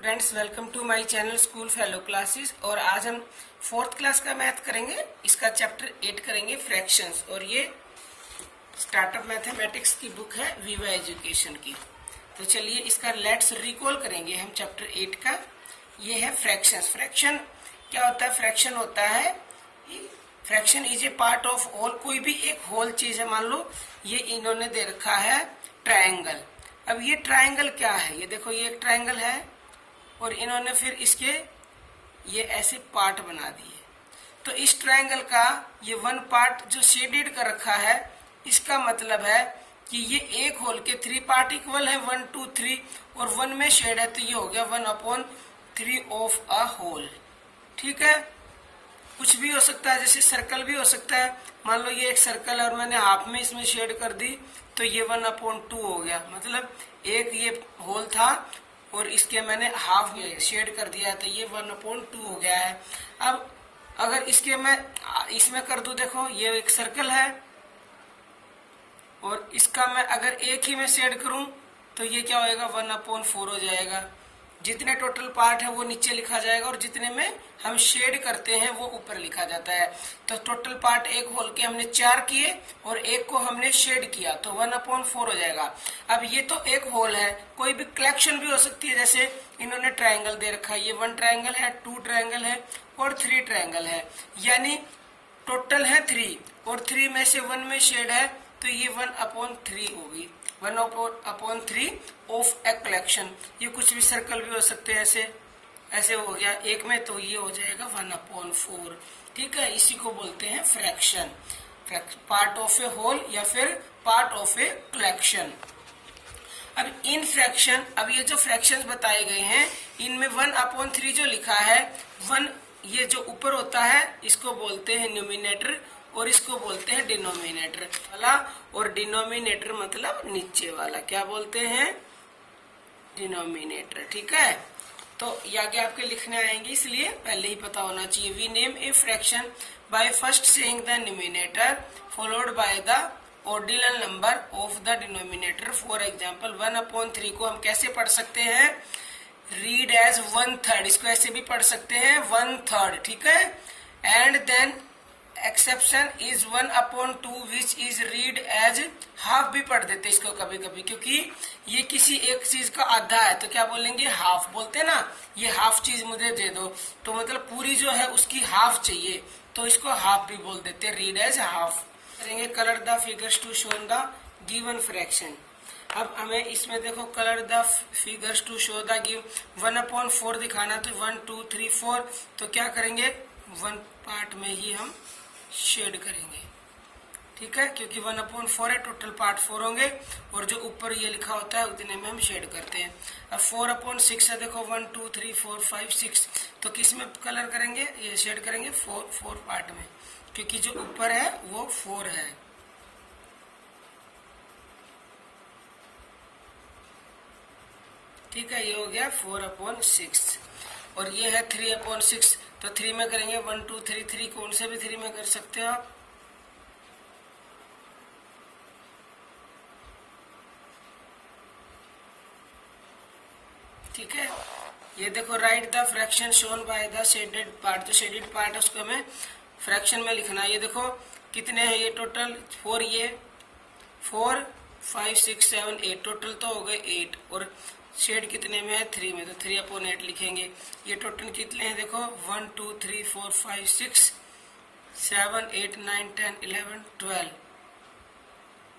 Friends, welcome to my channel school fellow classes. और आज हम 4th क्लास का मैथ करेंगे। इसका चैप्टर 8 करेंगे, फ्रैक्शंस। और ये स्टार्टअप मैथमेटिक्स की बुक है विवा एजुकेशन की। तो चलिए इसका लेट्स रिकॉल करेंगे हम चैप्टर 8 का। ये है फ्रैक्शंस। फ्रैक्शन क्या होता है? फ्रैक्शन होता है, fraction is a part of whole. कोई भी एक होल चीज है, मान लो ये इन्होंने दे रखा है ट्रायंगल। अब ये ट्रायंगल क्या है? ये देखो, ये एक ट्रायंगल है और इन्होंने फिर इसके ये ऐसे पार्ट बना दिए। तो इस ट्रायंगल का ये वन पार्ट जो शेडेड कर रखा है, इसका मतलब है कि ये एक होल के 3 पार्ट इक्वल है, 1 2 3, और 1 में शेड है तो ये हो गया 1/3 ऑफ अ होल। ठीक है, कुछ भी हो सकता है, जैसे सर्कल भी हो सकता है। मान लो ये एक सर्कल है और मैंने हाफ में इसमें शेड कर दी तो ये 1/2 हो गया। मतलब एक ये होल था और इसके मैंने हाफ में शेड कर दिया है तो ये 1/2 हो गया है। अब अगर इसके मैं इसमें कर दूं, देखो ये एक सर्कल है और इसका मैं अगर एक ही में शेड करूं तो ये क्या होएगा? 1/4 हो जाएगा। जितने टोटल पार्ट है वो नीचे लिखा जाएगा और जितने में हम शेड करते हैं वो ऊपर लिखा जाता है। तो टोटल पार्ट एक होल के हमने 4 किए और एक को हमने शेड किया तो 1/4 हो जाएगा। अब ये तो एक होल है, कोई भी कलेक्शन भी हो सकती है। जैसे इन्होंने ट्रायंगल दे रखा है, ये 1 ट्रायंगल है, 2 ट्रायंगल है और 3 ट्रायंगल है, यानी टोटल है 3 और 3 में से 1 में शेड है तो ये 1/3 होगी। 1/3 ऑफ ए कलेक्शन। ये कुछ भी सर्कल भी हो सकते हैं, ऐसे ऐसे हो गया एक में तो ये हो जाएगा 1/4। ठीक है, इसी को बोलते हैं fraction, part of a whole या फिर पार्ट ऑफ ए कलेक्शन। अब इन फ्रैक्शन, अब ये जो फ्रैक्शंस बताए गए हैं इनमें 1/3 जो लिखा है, 1 ये जो ऊपर होता है इसको बोलते हैं न्यूमिनेटर और इसको बोलते हैं डिनोमिनेटर वाला। और डिनोमिनेटर मतलब नीचे वाला, क्या बोलते हैं? डिनोमिनेटर। ठीक है, तो ये आगे आपके लिखने आएंगे इसलिए पहले ही पता होना चाहिए। We name a fraction by first saying the numerator followed by the ordinal number of the denominator. For example 1/3 को हम कैसे पढ़ सकते हैं? Read as 1/3। इसको ऐसे भी पढ़ सकते हैं 1/3। ठीक है, and then exception is 1/2 which is read as half भी पढ़ देते इसको कभी कभी, क्योंकि ये किसी एक चीज का आधा है तो क्या बोलेंगे? हाफ बोलते ना। ये हाफ चीज मुझे दे दो तो मतलब पूरी जो है उसकी हाफ चाहिए तो इसको हाफ भी बोल देते, रीड एज हाफ। करेंगे colour the figures to show the given fraction. अब हमें इसमें देखो colour the figures to show the give 1/4 दिखाना तो 1 2 3 4। तो क्या करेंगे? 1 पार्ट में ही हम शेड करेंगे। ठीक है, क्योंकि 1/4 है, टोटल पार्ट 4 होंगे और जो ऊपर ये लिखा होता है उतने में हम शेड करते हैं। अब 4/6 है, देखो 1 2 3 4 5 6। तो किस में कलर करेंगे? ये शेड करेंगे 4 पार्ट में, क्योंकि जो ऊपर है वो 4 है। ठीक है, ये हो गया 4/6 और ये है 3/6। तो 3 में करेंगे 1 2 3 3। कौन से भी 3 में कर सकते हो आप? ठीक है, ये देखो right the fraction shown by the shaded part. जो शेडेड पार्ट है उसको हमें फ्रैक्शन में लिखना है। ये देखो कितने हैं ये टोटल? 4, ये 4 5 6 7 8, टोटल तो हो गए 8 और शेड कितने में है? 3 में, तो 3/8 लिखेंगे। ये टोटल कितने हैं? देखो 1 2 3 4 5 6 7 8 9 10 11 12।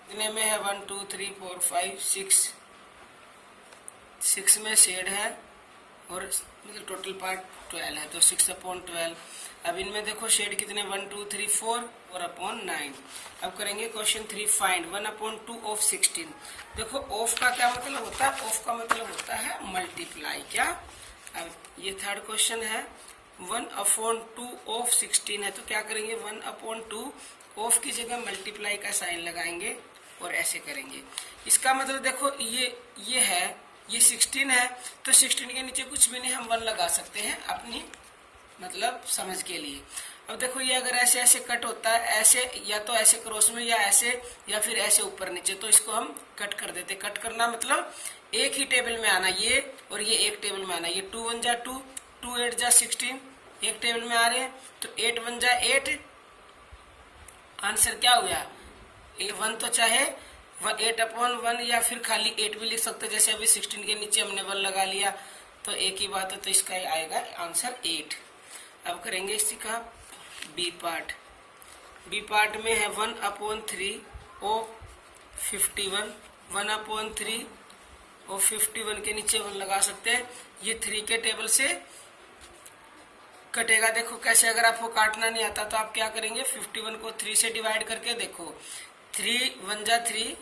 कितने में है? 1 2 3 4 5 6 में शेड है और मतलब टोटल पार्ट 12 है तो 6/12। अब इनमें देखो शेड कितने? 1 2 3 4 4/9। अब करेंगे क्वेश्चन 3, फाइंड 1/2 ऑफ 16। देखो ऑफ का क्या मतलब होता है? ऑफ का मतलब होता है मल्टीप्लाई। क्या? अब ये थर्ड क्वेश्चन है, 1/2 ऑफ 16 है तो क्या करेंगे? 1/2 ऑफ की जगह मल्टीप्लाई का साइन लगाएंगे और ऐसे करेंगे। इसका मतलब देखो ये है, ये 16 है तो 16 के नीचे कुछ भी नहीं, हम 1 लगा सकते हैं अपनी मतलब समझ के लिए। अब देखो ये अगर ऐसे ऐसे कट होता है, ऐसे या तो ऐसे क्रॉस में या ऐसे या फिर ऐसे ऊपर नीचे, तो इसको हम कट कर देते। कट करना मतलब एक ही टेबल में आना, ये और ये एक टेबल में आना। ये 2 1 जा 2, 2 8 जा 16 एक टेबल में आ रहे हैं, तो 8 1 जा 8। आंसर क्या हुआ? 1 तो चाहे 8/1 या फिर खाली 8 भी लिख सकते, जैसे अभी 16 के नीचे हमने 1 लगा लिया, तो एक ही बात है, तो इसका आएगा आंसर 8। अब करेंगे इसी का बी पार्ट। बी पार्ट में है 1/3 ऑफ 51, 1/3 और 51 के नीचे 1 लगा सकते हैं। ये 3 के टेबल से कटेगा। देखो कैसे, अगर आपको काटना नहीं आता तो आप क्या करेंगे, 51 को 3 से डिवाइड करके देखो, 3 1 जा 3,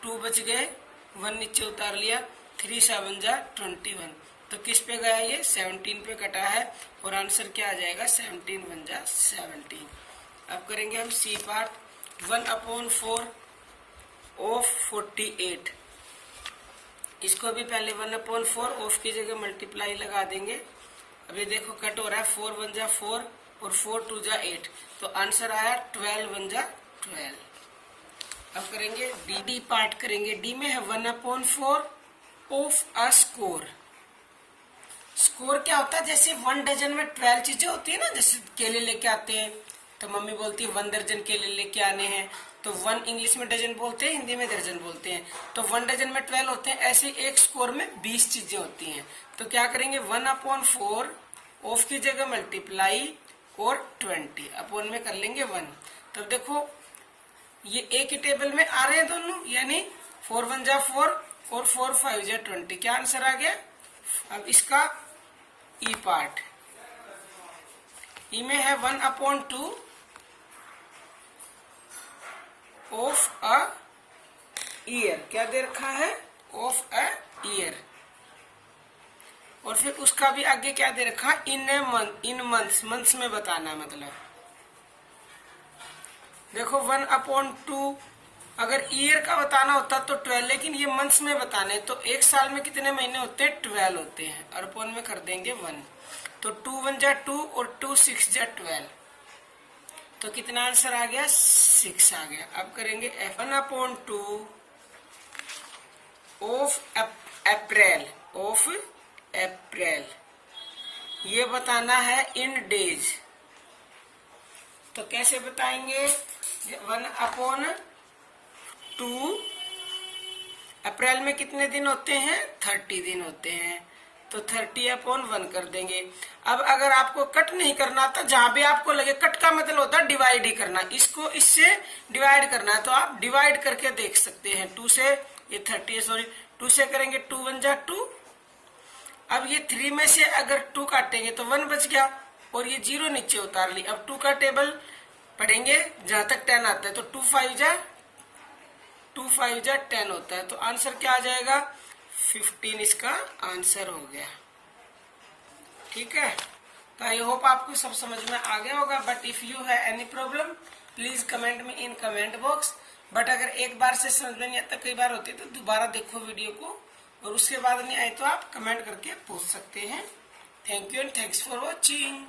2 बच गए, 1 नीचे उतार लिया, 3 7 जा 21, तो किस पे गया? ये 17 पे कटा है, और आंसर क्या आ जाएगा? 17 1 जा 17। अब करेंगे हम सी पार्ट। 1/4 ऑफ 48, इसको भी पहले 1/4 ऑफ की जगह मल्टीप्लाई लगा देंगे। अभी देखो कट हो रहा है, 4 1 जा 4 और 4 2 जा 8, तो आंसर आया 12 1 जा 12। अब करेंगे डी पार्ट करेंगे। डी में है 1/4 ऑफ अ स्कोर। स्कोर क्या होता है? जैसे 1 डजन में 12 चीजें होती है ना, जैसे केले लेके आते हैं तो मम्मी बोलती है 1 दर्जन केले लेके आने हैं, तो 1 इंग्लिश में डजन बोलते हैं, हिंदी में दर्जन बोलते हैं, तो 1 डजन में 12 होते हैं। ऐसे एक स्कोर में 20 चीजें होती हैं, तो क्या करेंगे, 1/4 ऑफ की जगह मल्टीप्लाई और 20 अपॉन में कर लेंगे 1। तो देखो ये एक ही टेबल में आ रहे हैं दोनों, यानी 4 1 जा 4 और 4 5 जा 20। क्या आंसर आ गया? अब इसका ई पार्ट। ई में है 1/2 ऑफ अ ईयर। क्या दे रखा है? Of a year. और फिर उसका भी आगे क्या दे रखा? In a month, in months, months में बताना। मतलब देखो 1/2 अगर ईयर का बताना होता तो 12, लेकिन ये मंथ्स में बताने, तो एक साल में कितने महीने होते हैं? 12 होते हैं, और अपॉन में कर देंगे 1, तो 2 1 जा 2 और 2 6 जा 12, तो कितना आंसर आ गया? 6 आ गया। अब करेंगे 1/2 ऑफ अप्रैल, ऑफ अप्रैल, ये बताना है इन डेज। तो कैसे बताएंगे? 1/2 अप्रैल में कितने दिन होते हैं? 30 दिन होते हैं, तो 30/1 कर देंगे। अब अगर आपको कट नहीं करना था, जहां भी आपको लगे, कट का मतलब होता है डिवाइड ही करना, इसको इससे डिवाइड करना है, तो आप डिवाइड करके देख सकते हैं। 2 से ये 30 है, सॉरी 2 से करेंगे, 2 1 जा 2। अब ये 3 में से अगर 2 काटेंगे तो 1 बच गया, और ये 0 नीचे उतार ली। अब 2 का टेबल पढ़ेंगे जहां तक 10 आता है, तो 2 5 जा 10 होता है, तो आंसर क्या आ जाएगा? 15 इसका आंसर हो गया। ठीक है, तो आई होप आपको सब समझ में आ गया होगा। But if you have any problem please comment में इन कमेंट बॉक्स। बट अगर एक बार से समझ में नहीं आता, कई बार होती है, तो दोबारा देखो वीडियो को, और उसके बाद नहीं आए तो आप कमेंट करके पूछ सकते हैं। Thank you and thanks for watching.